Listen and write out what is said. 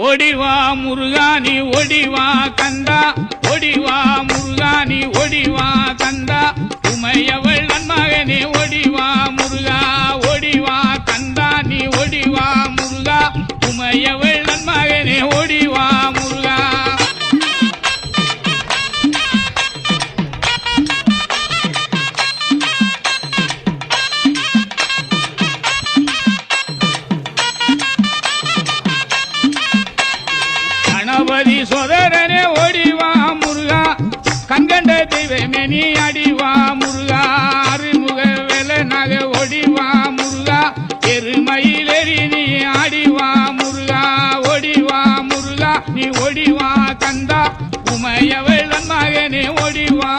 ஓடிவா முருகா நீ ஓடிவா கந்தா, ஓடிவா முருகா நீ ஓடிவா கந்தா, உமையவள் நன்மகனே ஓடிவா முருகா, ஓடிவா கந்தா நீ ஓடிவா முருகா, உமையவள் நன்மகனே ஓடிவா முருகா. கணபதி சோதரனே ஓடிவா முருகா, கண்கண்ட தெய்வமே நீ அடிவா முருகா, அருமுக வேலனாக ஓடிவா முருகா, எருமயிலேறி நீ ஆடிவா முருகா, ஓடிவா முருகா நீ ஓடிவா கந்தா, உமையவள் மகனே ஓடிவா